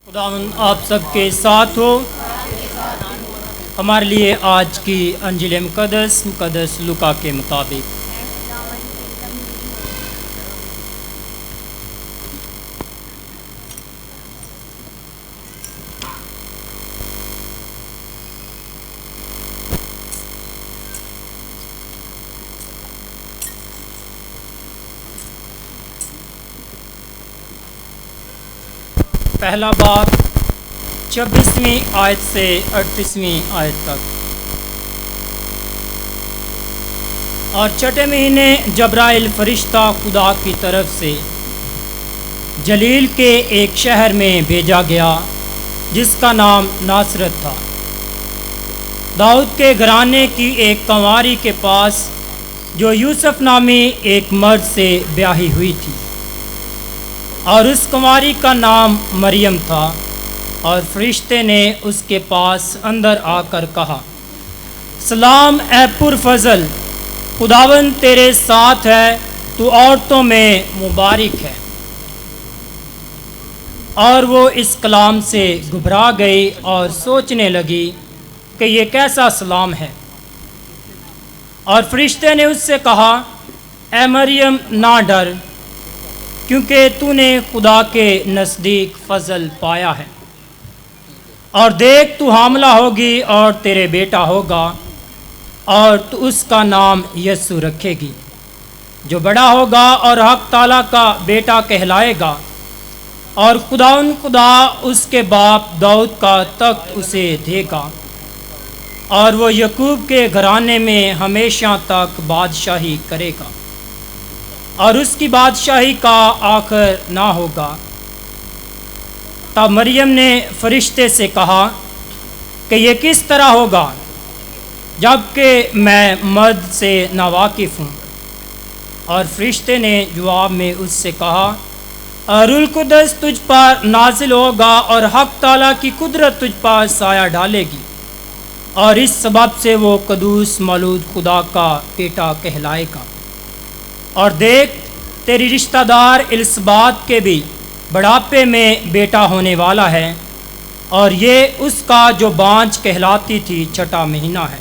خداوند آپ سب کے ساتھ ہو۔ ہمارے لیے آج کی انجیل مقدس لوکا کے مطابق پہلا باب 26ویں آیت سے 38ویں آیت تک۔ اور چھٹے مہینے جبرائیل فرشتہ خدا کی طرف سے جلیل کے ایک شہر میں بھیجا گیا جس کا نام ناصرت تھا، داؤد کے گھرانے کی ایک کنواری کے پاس جو یوسف نامی ایک مرد سے بیاہی ہوئی تھی، اور اس کنواری کا نام مریم تھا۔ اور فرشتے نے اس کے پاس اندر آ کر کہا، سلام اے پرفضل، خداوند تیرے ساتھ ہے، تو عورتوں میں مبارک ہے۔ اور وہ اس کلام سے گھبرا گئی اور سوچنے لگی کہ یہ کیسا سلام ہے۔ اور فرشتے نے اس سے کہا، اے مریم نہ ڈر، کیونکہ تو نے خدا کے نزدیک فضل پایا ہے، اور دیکھ تو حاملہ ہوگی اور تیرے بیٹا ہوگا، اور تو اس کا نام یسوع رکھے گی، جو بڑا ہوگا اور حق تعالیٰ کا بیٹا کہلائے گا، اور خدا اس کے باپ داؤد کا تخت اسے دے گا، اور وہ یعقوب کے گھرانے میں ہمیشہ تک بادشاہی کرے گا، اور اس کی بادشاہی کا آخر نہ ہوگا۔ تب مریم نے فرشتے سے کہا کہ یہ کس طرح ہوگا، جب کہ میں مرد سے ناواقف ہوں؟ اور فرشتے نے جواب میں اس سے کہا، روح القدس تجھ پر نازل ہوگا، اور حق تعالیٰ کی قدرت تجھ پر سایہ ڈالے گی، اور اس سبب سے وہ قدوس مولود خدا کا بیٹا کہلائے گا۔ اور دیکھ، تیری رشتہ دار الصبات کے بھی بڑھاپے میں بیٹا ہونے والا ہے، اور یہ اس کا جو بانجھ کہلاتی تھی 6واں مہینہ ہے،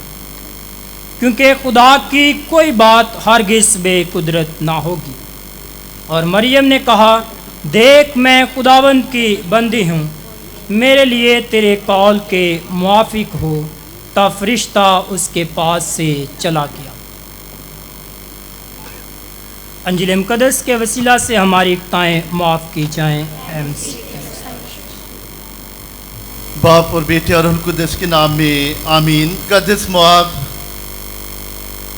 کیونکہ خدا کی کوئی بات ہرگز بے قدرت نہ ہوگی۔ اور مریم نے کہا، دیکھ میں خداوند کی بندی ہوں، میرے لیے تیرے قول کے موافق ہو۔ تب فرشتہ اس کے پاس سے چلا گیا۔ انجیل مقدس کے وسیلہ سے ہماری خطائیں معاف کی جائیں۔ باپ اور بیٹے اور روح القدس کے نام میں آمین۔ قدس معاب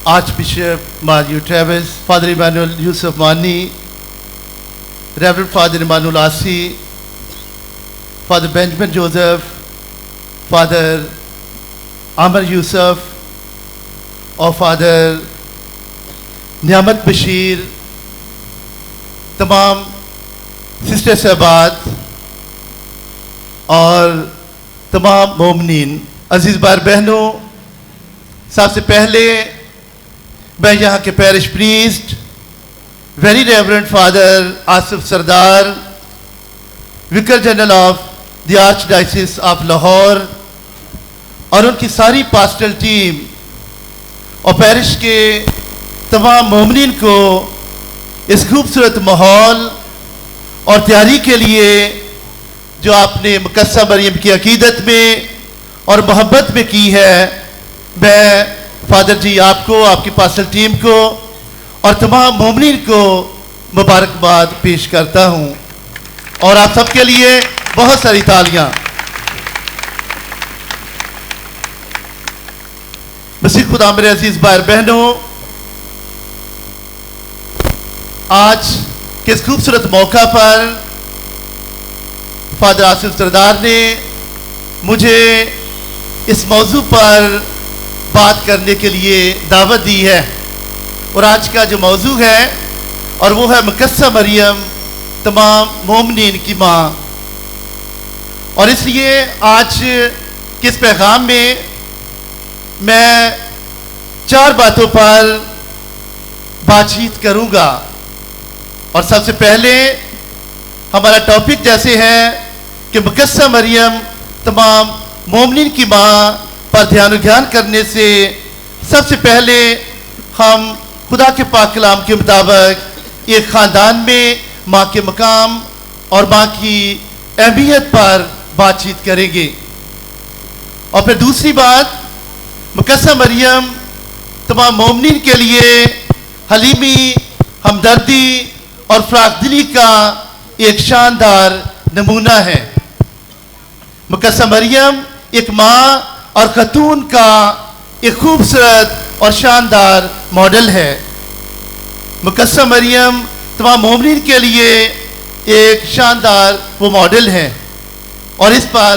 archbishop Mario Travas, father Emmanuel Yousaf Mani, reverend father Emmanuel Asi, father Benjamin Joseph, father Amir Yousaf اور فادر نعمت بشیر، تمام سسٹر صاحبات اور تمام مومنین، عزیز بھائی بہنوں، سب سے پہلے میں یہاں کے parish priest very reverend father Asif Sardar, vicar general of the archdiocese of Lahore اور ان کی ساری پاسٹرل ٹیم اور پیرش کے تمام مومنین کو اس خوبصورت ماحول اور تیاری کے لیے جو آپ نے مقدسہ مریم کی عقیدت میں اور محبت میں کی ہے، میں فادر جی آپ کو، آپ کی پاسٹرل ٹیم کو اور تمام مومنین کو مبارکباد پیش کرتا ہوں، اور آپ سب کے لیے بہت ساری تالیاں۔ مسیح خدا میرے عزیز بھائی بہنوں، آج کے اس خوبصورت موقع پر فادر آصف سردار نے مجھے اس موضوع پر بات کرنے کے لیے دعوت دی ہے، اور آج کا جو موضوع ہے اور وہ ہے مقدسہ مریم تمام مومنین کی ماں۔ اور اس لیے آج کے اس پیغام میں 4 باتوں پر بات چیت کروں گا، اور سب سے پہلے ہمارا ٹاپک جیسے ہے کہ مقدسہ مریم تمام مومنین کی ماں پر دھیان و گھیان کرنے سے سب سے پہلے ہم خدا کے پاک کلام کے مطابق ایک خاندان میں ماں کے مقام اور ماں کی اہمیت پر بات چیت کریں گے، اور پھر دوسری بات مقدسہ مریم تمام مومنین کے لیے حلیمی، ہمدردی اور فراخ دلی کا ایک شاندار نمونہ ہے۔ مقدسہ مریم ایک ماں اور خاتون کا ایک خوبصورت اور شاندار ماڈل ہے۔ مقدسہ مریم تمام مومنین کے لیے ایک شاندار وہ ماڈل ہے، اور اس پر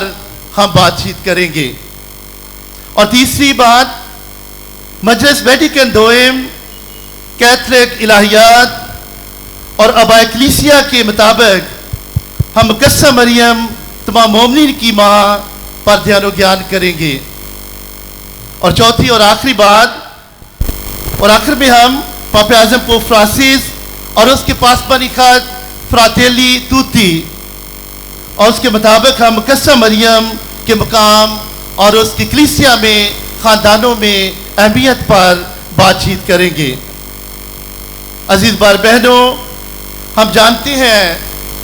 ہم بات چیت کریں گے۔ اور تیسری بات، مجلس ویٹیکن دوئم کیتھولک الہیات اور آباء کلیسیا کے مطابق ہم مقدسہ مریم تمام مومنین کی ماں پر دھیان و گھیان کریں گے۔ اور چوتھی اور آخری بات، اور آخر میں ہم پاپ اعظم پوپ فرانسس اور اس کے پاسبانی خط فراتیلی توتی اور اس کے مطابق ہم مقدسہ مریم کے مقام اور اس کی کلیسیا میں خاندانوں میں اہمیت پر بات چیت کریں گے۔ عزیز بھائی بہنوں، ہم جانتے ہیں،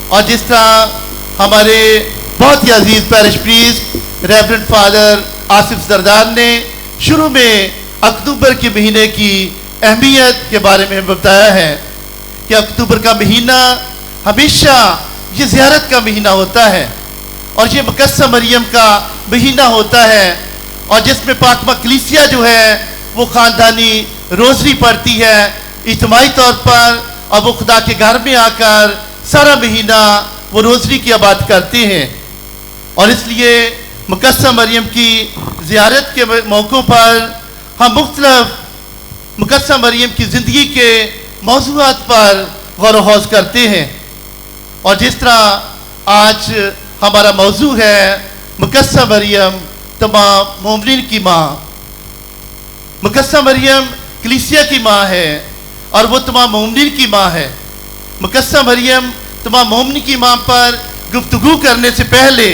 اور جس طرح ہمارے بہت ہی عزیز parish priest reverend father Asif Sardar نے شروع میں اکتوبر کے مہینے کی اہمیت کے بارے میں بتایا ہے کہ اکتوبر کا مہینہ ہمیشہ یہ زیارت کا مہینہ ہوتا ہے، اور یہ مقدسہ مریم کا مہینہ ہوتا ہے، اور جس میں پاک ماں کلیسیا جو ہے وہ خاندانی روزری پڑھتی ہے اجتماعی طور پر، اور وہ خدا کے گھر میں آ کر سارا مہینہ وہ روزری کی عبادت کرتے ہیں۔ اور اس لیے مقدسہ مریم کی زیارت کے موقعوں پر ہم مختلف مقدسہ مریم کی زندگی کے موضوعات پر غور و خوض کرتے ہیں، اور جس طرح آج ہمارا موضوع ہے مقدسہ مریم تمام مومنین کی ماں۔ مقدسہ مریم کلیسیا کی ماں ہے اور وہ تمام مومنین کی ماں ہے۔ مقدسہ مریم تمام مومنین کی ماں پر گفتگو کرنے سے پہلے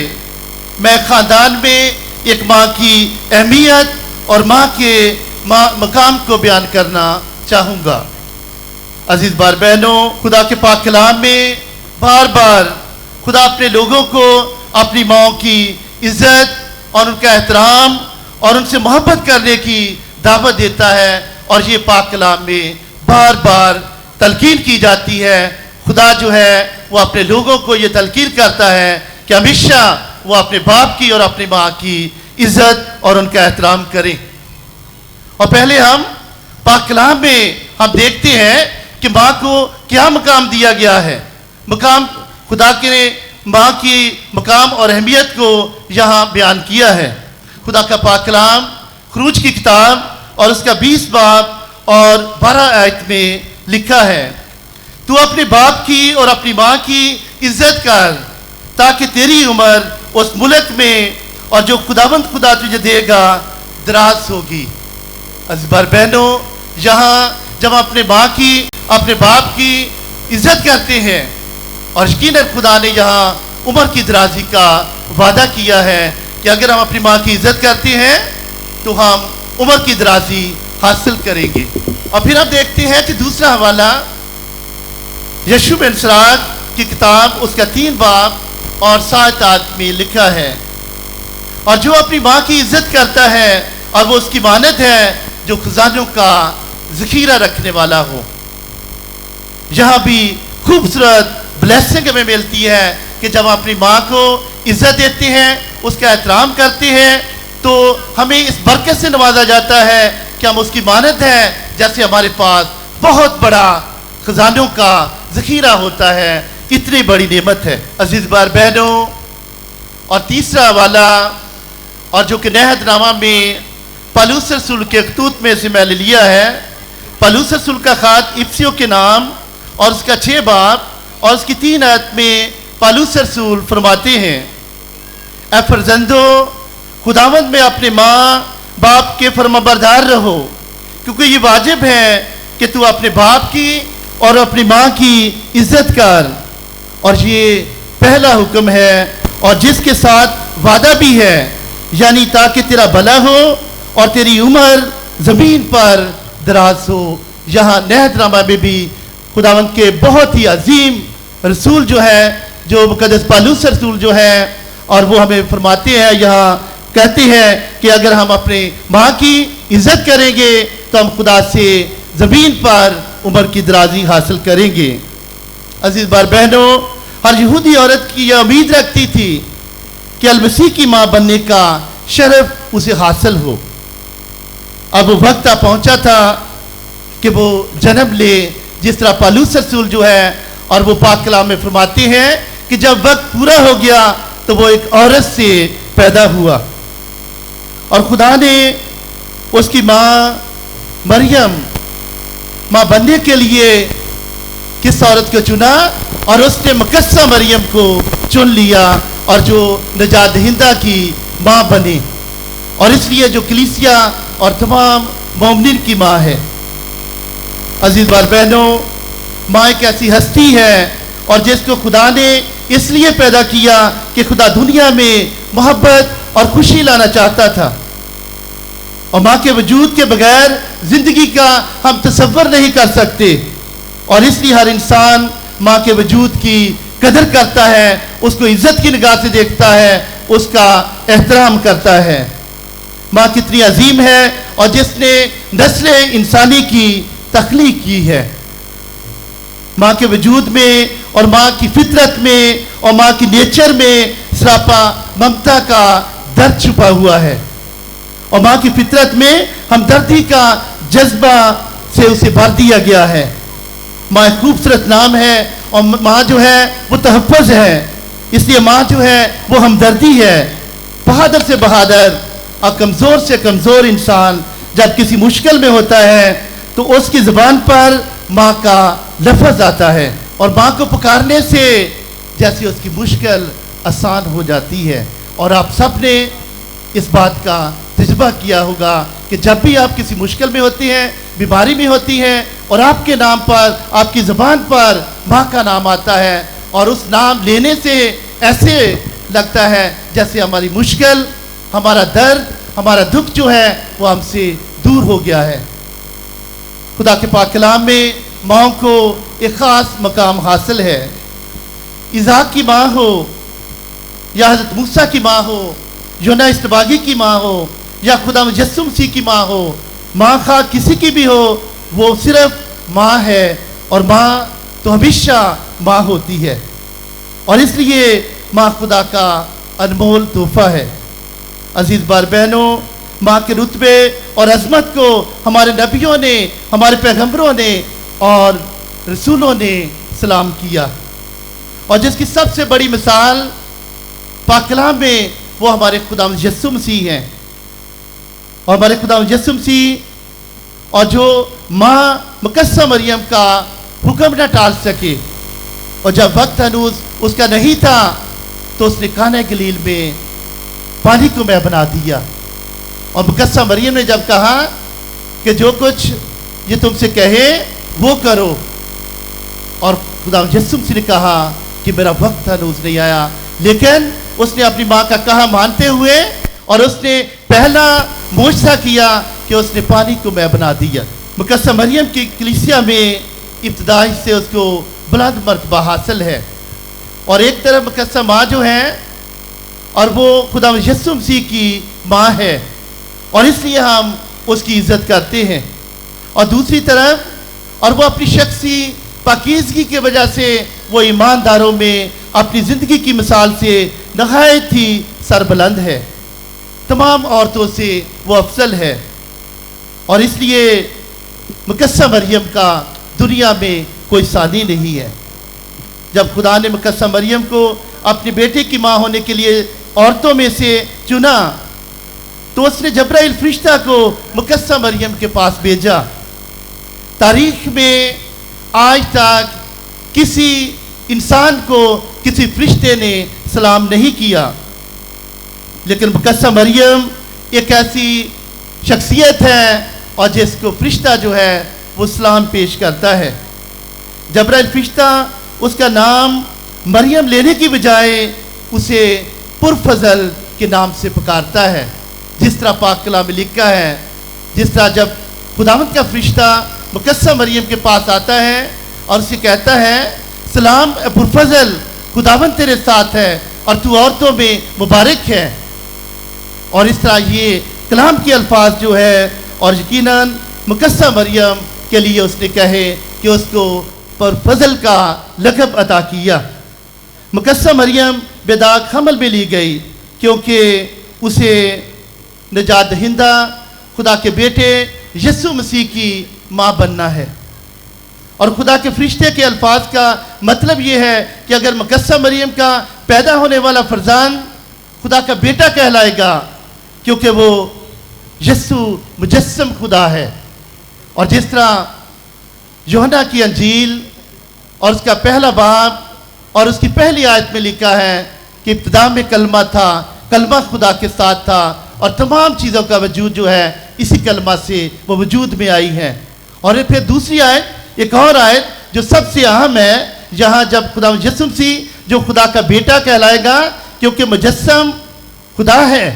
میں خاندان میں ایک ماں کی اہمیت اور ماں کے مقام کو بیان کرنا چاہوں گا۔ عزیز بھائی بہنوں، خدا کے پاک کلام میں بار بار خدا اپنے لوگوں کو अपनी माओ की इज्जत और उनका एहतराम और उनसे मोहब्बत करने की दावत देता है। और ये पाक कलाम में बार बार तलकीन की जाती है। खुदा जो है वो अपने लोगों को ये तलकीन करता है कि हमेशा वो अपने बाप की और अपनी माँ की इज्जत और उनका एहतराम करें। और पहले हम पाक कलाम में हम देखते हैं कि माँ को क्या मकाम दिया गया है। मकाम खुदा के ने माँ की मकाम और अहमियत को यहाँ बयान किया है। खुदा का पाक कलाम खरूज की किताब और उसका 20 बाब और 12 आयत में लिखा है, तू अपने बाप की और अपनी माँ की इज्जत कर ताकि तेरी उम्र उस मुल्क में और जो खुदावंद खुदा तुझे देगा दराज होगी। अज़ीज़ बहनों, यहाँ जब अपने माँ की अपने बाप की इज्जत करते हैं और यकीनन खुदा ने यहाँ उम्र की दराजी का वादा किया है कि अगर हम अपनी माँ की इज्जत करते हैं तो हम उम्र की दराजी हासिल करेंगे। और फिर हम देखते हैं कि दूसरा हवाला यशूब बिन सराज की किताब उसका 3 बाब और 7 आयत में लिखा है, और जो अपनी माँ की इज्जत करता है और वो उसकी मानद है जो खजानों का ज़ख़ीरा रखने वाला हो। यहाँ भी खूबसूरत ब्लेसिंग हमें मिलती है कि जब हम अपनी माँ को इज्जत देते हैं, उसका एहतराम करते हैं, तो हमें इस बरकत से नवाजा जाता है कि हम उसकी मानद है जैसे हमारे पास बहुत बड़ा खजानों का ज़ख़ीरा होता है। इतनी बड़ी नेमत है अजीज़ बहनों। और तीसरा वाला और जो कि नहदनामा में पलूस रसूल के खतूत में से मैंने लिया है, पलूस रसूल का ख़ात इफ्सियों के नाम और उसका 6 बाब और उसकी 3 आयत में पलूस रसूल फरमाते हैं, ए फरजंदो, खुदावंद में अपने माँ बाप के फरमाबरदार रहो, क्योंकि ये वाजिब है कि तू अपने बाप की और अपनी माँ की इज्जत कर। और ये पहला हुक्म है और जिसके साथ वादा भी है, यानी ताकि तेरा भला हो और तेरी उम्र ज़मीन पर दराज हो। यहाँ नहदनामा में भी खुदावंद के बहुत ही अजीम रसूल जो है, जो मुकद्दस पौलुस रसूल जो है, और वो हमें फरमाते हैं, यहाँ कहते हैं कि अगर हम अपने माँ की इज्जत करेंगे तो हम खुदा से ज़मीन पर उम्र की दराजी हासिल करेंगे। अजीज़ बहनों, हर यहूदी औरत की यह उम्मीद रखती थी कि अल-मसीह की माँ बनने का शरफ उसे हासिल हो। अब वो वक्त आ पहुँचा था कि वो जन्म ले, जिस तरह पौलुस रसूल जो है और वो पाक कलाम में फरमाते हैं कि जब वक्त पूरा हो गया तो वो एक औरत से पैदा हुआ और खुदा ने उसकी माँ मरियम माँ बनने के लिए किस औरत को चुना, और उसने मुकद्दसा मरियम को चुन लिया और जो नजात दहिंदा की माँ बनी, और इसलिए जो कलीसिया और तमाम मोमिनीन की माँ है। अजीज बहनों, माँ एक ऐसी हस्ती है और जिसको खुदा ने इसलिए पैदा किया कि खुदा दुनिया में मोहब्बत और खुशी लाना चाहता था, और माँ के वजूद के बगैर जिंदगी का हम तसव्वुर नहीं कर सकते। और इसलिए हर इंसान माँ के वजूद की कदर करता है, उसको इज्जत की निगाह से देखता है, उसका एहतराम करता है। माँ कितनी अजीम है और जिसने नस्ल इंसानी की तख्लीक की है। माँ के वजूद में और माँ की फितरत में और माँ की नेचर में सरापा ममता का दर्द छुपा हुआ है, और माँ की फितरत में हमदर्दी का जज्बा से उसे भर दिया गया है। माँ एक खूबसूरत नाम है और माँ जो है वो तहफ़्फ़ुज़ है, इसलिए माँ जो है वो हमदर्दी है। बहादुर से बहादुर और कमज़ोर से कमज़ोर इंसान जब किसी मुश्किल में होता है तो उसकी ज़ुबान पर माँ का लफ्ज़ आता है, और माँ को पुकारने से जैसे उसकी मुश्किल आसान हो जाती है। और आप सब ने इस बात का तजुर्बा किया होगा कि जब भी आप किसी मुश्किल में होती हैं, बीमारी में होती हैं, और आपके नाम पर, आपकी ज़ुबान पर माँ का नाम आता है, और उस नाम लेने से ऐसे लगता है जैसे हमारी मुश्किल, हमारा दर्द, हमारा दुख जो है वो हमसे दूर हो गया है। खुदा के पाक कलाम में माँ को एक ख़ास मकाम हासिल है। इज़हाक की माँ हो یا حضرت موسیٰ کی ماں ہو، یونا استباغی کی ماں ہو، یا خدا یسوع مسیح کی ماں ہو، ماں خواہ کسی کی بھی ہو، وہ صرف ماں ہے، اور ماں تو ہمیشہ ماں ہوتی ہے، اور اس لیے ماں خدا کا انمول تحفہ ہے۔ عزیز بھائی بہنوں، ماں کے رتبے اور عظمت کو ہمارے نبیوں نے، ہمارے پیغمبروں نے اور رسولوں نے سلام کیا، اور جس کی سب سے بڑی مثال پاک کلام میں وہ ہمارے خدا یسوع مسیح ہیں، اور ہمارے خدا یسوع مسیح، اور جو ماں مقدسہ مریم کا حکم نہ ٹال سکے، اور جب وقت ہنوز اس کا نہیں تھا تو اس نے کانہ گلیل میں پانی کو میں بنا دیا، اور مقدسہ مریم نے جب کہا کہ جو کچھ یہ تم سے کہے وہ کرو، اور خدا یسوع مسیح نے کہا کہ میرا وقت ہنوز نہیں آیا، لیکن اس نے اپنی ماں کا کہا مانتے ہوئے، اور اس نے پہلا معجزہ کیا کہ اس نے پانی کو میں بنا دیا۔ مقدسہ مریم کی کلیسیا میں ابتدائی سے اس کو بلند مرتبہ حاصل ہے، اور ایک طرف مقدسہ ماں جو ہے، اور وہ خدا یسوع مسیح کی ماں ہے، اور اس لیے ہم اس کی عزت کرتے ہیں، اور دوسری طرف اور وہ اپنی شخصی پاکیزگی کی وجہ سے وہ ایمانداروں میں اپنی زندگی کی مثال سے نہایت ہی سربلند ہے، تمام عورتوں سے وہ افضل ہے، اور اس لیے مقدسہ مریم کا دنیا میں کوئی ثانی نہیں ہے۔ جب خدا نے مقدسہ مریم کو اپنے بیٹے کی ماں ہونے کے لیے عورتوں میں سے چنا، تو اس نے جبرائیل فرشتہ کو مقدسہ مریم کے پاس بھیجا۔ تاریخ میں آج تک کسی انسان کو کسی فرشتے نے سلام نہیں کیا، لیکن مقدسہ مریم ایک ایسی شخصیت ہے اور جس کو فرشتہ جو ہے وہ سلام پیش کرتا ہے۔ جبرائیل فرشتہ اس کا نام مریم لینے کی بجائے اسے پرفضل کے نام سے پکارتا ہے، جس طرح پاک کلام میں لکھا ہے، جس طرح جب خداوند کا فرشتہ مقدسہ مریم کے پاس آتا ہے اور اسے کہتا ہے سلام اے پرفضل، خداوند تیرے ساتھ ہے اور تو عورتوں میں مبارک ہے، اور اس طرح یہ کلام کے الفاظ جو ہے، اور یقیناً مقدسہ مریم کے لیے اس نے کہے کہ اس کو پرفضل کا لقب عطا کیا۔ مقدسہ مریم بے داغ حمل میں لی گئی کیونکہ اسے نجات دہندہ خدا کے بیٹے یسوع مسیح کی ماں بننا ہے، اور خدا کے فرشتے کے الفاظ کا مطلب یہ ہے کہ اگر مقدسہ مریم کا پیدا ہونے والا فرزند خدا کا بیٹا کہلائے گا، کیونکہ وہ یسوع مجسم خدا ہے، اور جس طرح یوحنا کی انجیل اور اس کا پہلا باب اور اس کی پہلی آیت میں لکھا ہے کہ ابتدا میں کلمہ تھا، کلمہ خدا کے ساتھ تھا، اور تمام چیزوں کا وجود جو ہے اسی کلمہ سے وہ وجود میں آئی ہے۔ اور پھر دوسری آیت، ایک اور آیت جو سب سے اہم ہے، یہاں جب خدا یسوع مسیح جو خدا کا بیٹا کہلائے گا، کیونکہ مجسم خدا ہے،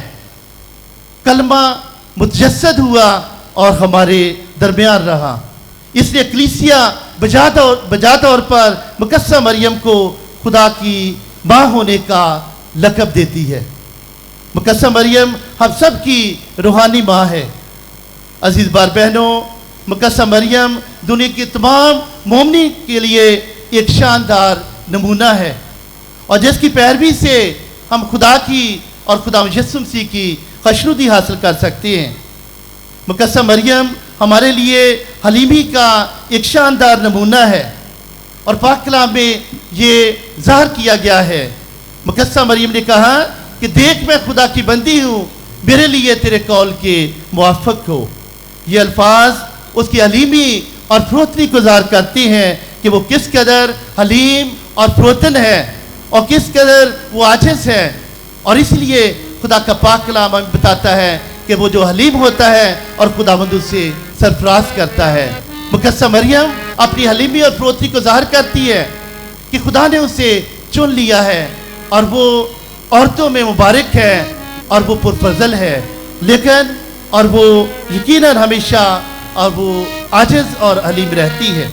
کلمہ متجسد ہوا اور ہمارے درمیان رہا، اس لیے کلیسیا بجا طور پر مقدسہ مریم کو خدا کی ماں ہونے کا لقب دیتی ہے۔ مقدسہ مریم ہم سب کی روحانی ماں ہے۔ عزیز بھائی بہنوں، مقدسہ مریم دنیا کے تمام مومنین کے لیے ایک شاندار نمونہ ہے، اور جس کی پیروی سے ہم خدا کی اور خدا یسوع مسیح کی خوشنودی حاصل کر سکتے ہیں۔ مقدسہ مریم ہمارے لیے حلیمی کا ایک شاندار نمونہ ہے، اور پاک کلام میں یہ ظاہر کیا گیا ہے۔ مقدسہ مریم نے کہا کہ دیکھ میں خدا کی بندی ہوں، میرے لیے تیرے قول کے موافق ہو۔ یہ الفاظ اس کی حلیمی اور فروتنی کو ظاہر کرتے ہیں کہ وہ کس قدر حلیم اور فروتن ہے، اور کس قدر وہ عاجز ہے، اور اس لیے خدا کا پاک کلام ہمیں بتاتا ہے کہ وہ جو حلیم ہوتا ہے اور خداوند سے سرفراز کرتا ہے۔ مقدسہ مریم اپنی حلیمی اور فروتنی کو ظاہر کرتی ہے کہ خدا نے اسے چن لیا ہے، اور وہ عورتوں میں مبارک ہے، اور وہ پرفضل ہے، لیکن اور وہ یقیناً ہمیشہ اور وہ عاجز اور حلیم رہتی ہے۔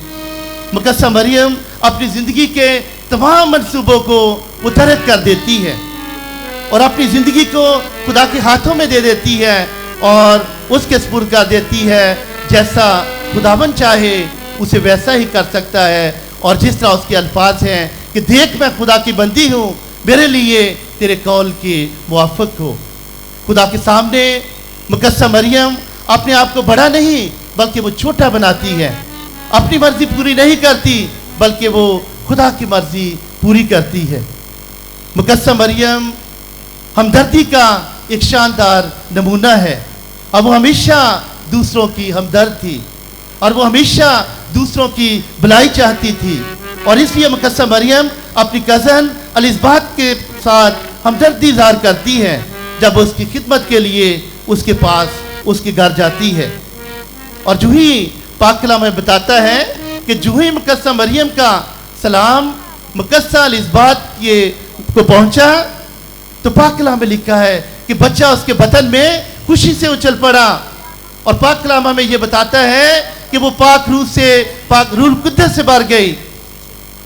مقدسہ مریم اپنی زندگی کے تمام منصوبوں کو متحرک کر دیتی ہے، और अपनी ज़िंदगी को खुदा के हाथों में दे देती है और उसके सुपुर्द कर देती है। जैसा खुदावन चाहे उसे वैसा ही कर सकता है। और जिस तरह उसके अल्फाज हैं कि देख मैं खुदा की बंदी हूँ, मेरे लिए तेरे कौल के मुआफ़िक हो। खुदा के सामने मुकद्दस मरियम अपने आप को बड़ा नहीं बल्कि वो छोटा बनाती है। अपनी मर्जी पूरी नहीं करती बल्कि वो खुदा की मर्जी पूरी करती है। मुकद्दस मरियम हमदर्दी का एक शानदार नमूना है। और वो हमेशा दूसरों की हमदर्द थी और वो हमेशा दूसरों की भलाई चाहती थी। और इसलिए मुकद्दस मरियम अपनी कज़न एलिज़ाबेथ के साथ हमदर्दी ज़ाहिर करती है जब उसकी खिदमत के लिए उसके पास उसके घर जाती है। और जो ही पाक कलाम में बताता है कि जो ही मुकद्दस मरियम का सलाम मुकद्दस एलिज़ाबेथ को पहुंचा तो पाक कलाम में लिखा है कि बच्चा उसके बदन में खुशी से उछल पड़ा। और पाक कलाम में ये बताता है कि वो पाक रूह से पाक रूह कुद्दस से भर गई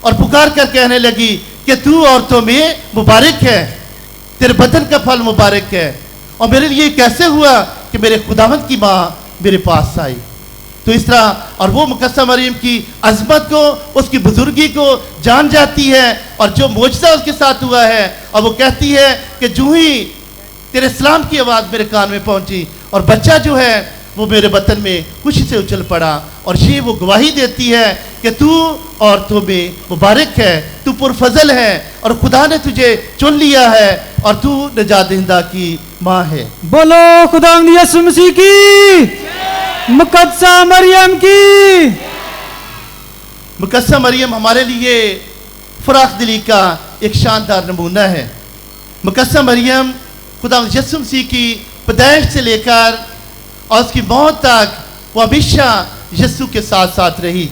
और पुकार कर कहने लगी कि तू औरतों में मुबारक है, तेरे बदन का फल मुबारक है। और मेरे लिए कैसे हुआ कि मेरे खुदावंद की माँ मेरे पास आई। तो इस तरह और वो मुकद्दस मरियम की अज़मत को, उसकी बुजुर्गी को जान जाती है और जो मोजज़ा उसके साथ हुआ है। और वो कहती है कि जो ही तेरे सलाम की आवाज़ मेरे कान में पहुंची और बच्चा जो है वो मेरे बदन में खुशी से उछल पड़ा। और ये वो गवाही देती है कि तू औरतों में मुबारक है, तू पुरफजल है और खुदा ने तुझे चुन लिया है और तू निजात दहिंदा की माँ है। बोलो खुदावंद यीशु मसीह की, मुकद्दस मरियम की। मुकद्दस मरियम हमारे लिए फराख दिली का एक शानदार नमूना है। मुकद्दस मरियम खुदावंद यीशु मसीह की पैदाइश से लेकर और उसकी मौत तक वो हमेशा यीशु के साथ साथ रही।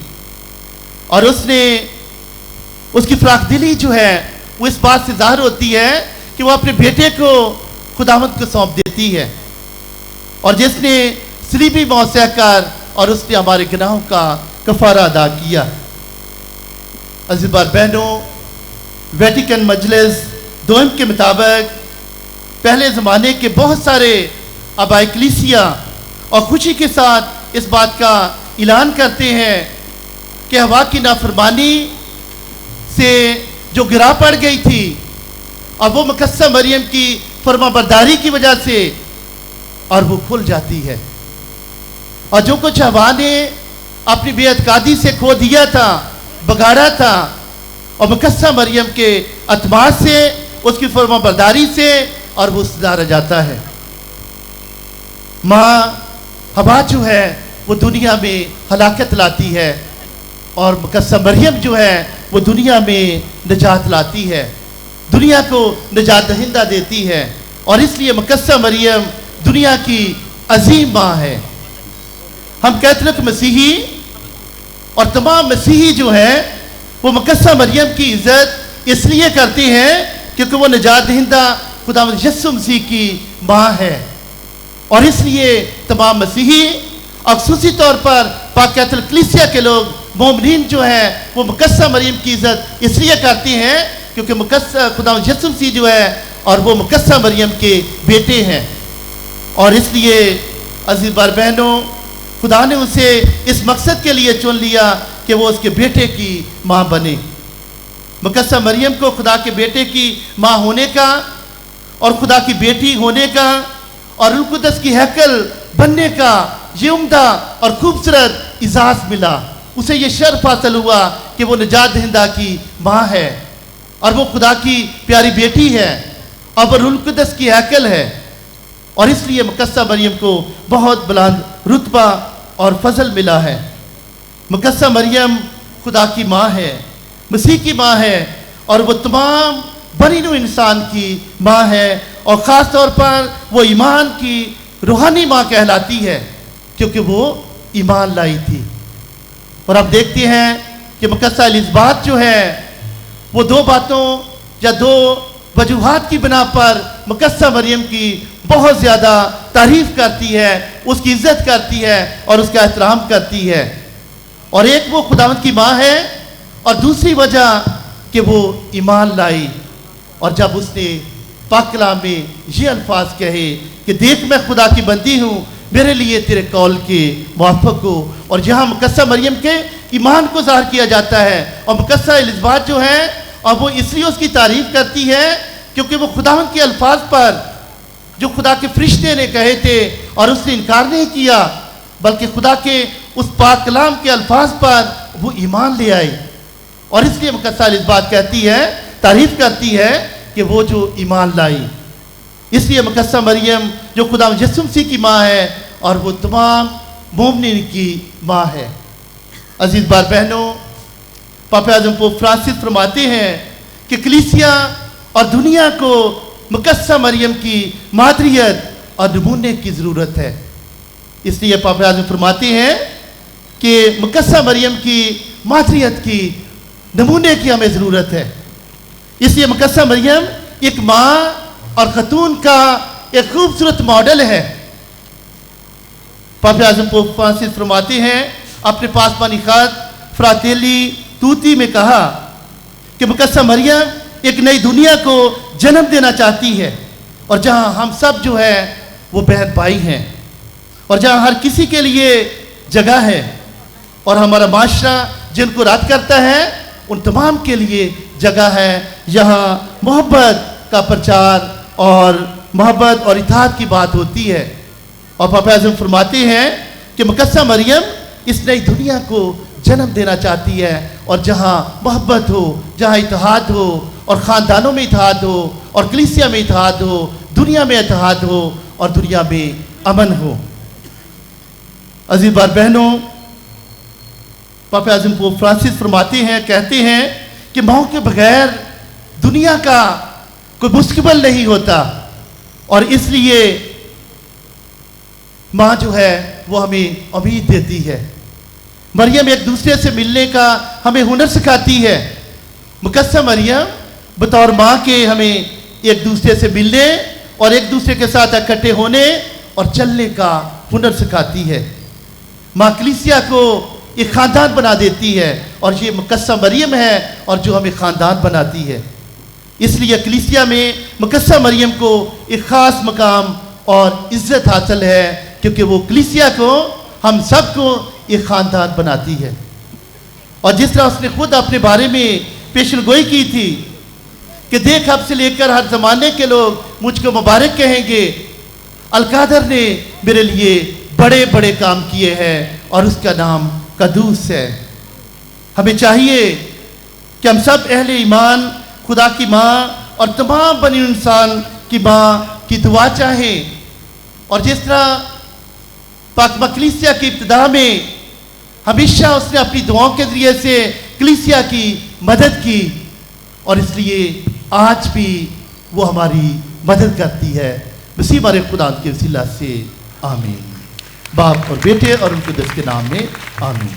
और उसने उसकी फराख दिली जो है वो इस बात से ज़ाहिर होती है कि वो अपने बेटे को खुदावंद को सौंप देती है। और जिसने सलीबी मौत सहकर और उसने हमारे गुनाहों का कफारा अदा किया। अज़ीज़ भाई बहनों, वेटिकन मजलिस दोम के मुताबिक पहले ज़माने के बहुत सारे आबाए कलीसिया और खुशी के साथ इस बात का ऐलान करते हैं कि हवा की नाफरमानी से जो गिरा पड़ गई थी और वो मुकद्दस मरियम की फरमाबरदारी की वजह से और वो खुल जाती है। और जो कुछ हवा ने अपनी बेअतकादी से खो दिया था, बगाड़ा था, और मुकद्दस मरियम के अतमाद से, उसकी फरमाबरदारी से और वो सुधारा जाता है। माँ हवा जो है वो दुनिया में हलाकत लाती है और मुकद्दस मरियम जो है वो दुनिया में निजात लाती है, दुनिया को निजात दहिंदा देती है। और इसलिए मुकद्दस मरियम दुनिया की अजीम माँ है। हम कैथोलिक मसीही और तमाम मसीही जो है वो मुकद्दस मरियम की इज्जत इसलिए करते हैं क्योंकि वो निजात दहिंदा खुदावंद यीशु मसीह की माँ है। और इसलिए तमाम मसीही और खुसूसी तौर पर पाक कैथोलिक कलीसिया के लोग मोमिनीन जो हैं वो मुकद्दस मरियम की इज्जत इसलिए करते हैं क्योंकि मुकद्दस खुदावंद यीशु मसीह जो है और वो मुकद्दस मरियम के बेटे हैं। और इसलिए अज़ीज़ भाई बहनों, खुदा ने उसे इस मकसद के लिए चुन लिया कि वो उसके बेटे की माँ बने। मुकद्दस मरियम को खुदा के बेटे की माँ होने का और खुदा की बेटी होने का और रूह कुद्दस की हैकल बनने का ये उम्दा और खूबसूरत इजाज़ मिला। उसे ये शर्फ हासिल हुआ कि वो निजात दहिंदा की माँ है और वो खुदा की प्यारी बेटी है और वो रूह कुद्दस की हैकल है। और इसलिए मुकद्दस मरियम को बहुत बुलंद रुतबा और फजल मिला है। मुकद्दस मरियम खुदा की माँ है, मसीह की माँ है और वो तमाम बनी नूह इंसान की माँ है। और ख़ास तौर पर वो ईमान की रूहानी माँ कहलाती है क्योंकि वो ईमान लाई थी। और अब देखते हैं कि मुकद्दस एलिज़ाबेथ जो है वो दो बातों या दो वजूहात की बिना पर मुकद्दस मरियम की बहुत ज़्यादा तारीफ़ करती है, उसकी इज़्ज़त करती है और उसका एहतराम करती है। और एक वो खुदावंद की माँ है और दूसरी वजह कि वो ईमान लाई। और जब उसने पाक कलाम में ये अल्फाज कहे कि देख मैं खुदा की बंदी हूँ, मेरे लिए तेरे कौल के मुआफ़िक हो। और जहाँ मुकद्दसा मरियम के ईमान को ज़ाहिर किया जाता है, और मुकद्दसा एलिज़ाबेथ जो है, और वो इसलिए उसकी तारीफ़ करती है क्योंकि वो खुदावंद के अल्फाज पर जो खुदा के फरिश्ते ने कहे थे और उसने इनकार नहीं किया, बल्कि खुदा के उस पाक कलाम के अल्फाज पर वो ईमान ले आई। और इसलिए मुकद्दसा एलिज़ाबेथ कहती है, तारीफ़ करती है कि वो जो ईमान लाई। इसलिए मुकद्दसा मरियम जो खुदा यीशु मसीह की माँ है और वो तमाम मोमिनीन की माँ है। अजीज़ बार बहनों, पापा आज़म पोप फ्रांसिस फरमाते हैं कि कलीसिया और दुनिया को मुकद्दसा मरियम की मादरियत और नमूने की ज़रूरत है। इसलिए पापा आज़म फरमाते हैं कि मुकद्दसा मरियम की मादरियत की नमूने की हमें ज़रूरत है। इसलिए मुकद्दसा मरियम एक माँ और खतून का एक खूबसूरत मॉडल है। पापा आज़म पोप फ्रांसिस फरमाते हैं अपने पासबानी ख़त फ्रातेली तूती में कहा कि मुकद्दसा मरियम एक नई दुनिया को जन्म देना चाहती है, और जहाँ हम सब जो है वो बहन भाई हैं, और जहाँ हर किसी के लिए जगह है, और हमारा माशरा जिनको रद्द करता है उन तमाम के लिए जगह है। यहाँ मोहब्बत का प्रचार और मोहब्बत और इताअत की बात होती है। और पापा आज़म फरमाते हैं कि मुकद्दसा मरियम इस नई दुनिया को जन्म देना चाहती है, और जहाँ मोहब्बत हो, जहाँ इत्तेहाद हो, और ख़ानदानों में इत्तेहाद हो, और कलीसिया में इत्तेहाद हो, दुनिया में इत्तेहाद हो, और दुनिया में अमन हो। अजीज़ बार बहनों, पापा आज़म पोप फ्रांसिस फरमाते हैं, कहते हैं कि माँ के बगैर दुनिया का कोई मुस्तकबिल नहीं होता, और इसलिए माँ जो है वो हमें उम्मीद देती है। मरियम एक दूसरे से मिलने का हमें हुनर सिखाती है। मुकद्दसा मरियम बतौर माँ के हमें एक दूसरे से मिलने और एक दूसरे के साथ इकट्ठे होने और चलने का हुनर सिखाती है। माँ कलीसिया को एक ख़ानदान बना देती है, और ये मुकद्दसा मरियम है और जो हमें ख़ानदान बनाती है। इसलिए कलीसिया में मुकद्दसा मरियम को एक ख़ास मकाम और इज़्ज़त हासिल है, क्योंकि वो कलीसिया को, हम सब को एक ख़ानदान बनाती है। और जिस तरह उसने खुद अपने बारे में पेशनगोई की थी कि देख अब से लेकर हर ज़माने के लोग मुझको मुबारक कहेंगे, अलकादर ने मेरे लिए बड़े बड़े काम किए हैं और उसका नाम कदूस है। हमें चाहिए कि हम सब अहले ईमान खुदा की माँ और तमाम बनी इंसान की माँ की दुआ चाहें, और जिस तरह पाक कलीसिया की इब्तिदा में हमेशा उसने अपनी दुआओं के ज़रिए से कलीसिया की मदद की, और इसलिए आज भी वो हमारी मदद करती है। मसीह हमारे खुदा के वसीला से आमीन। बाप और बेटे और उनके दस के नाम में आमीन।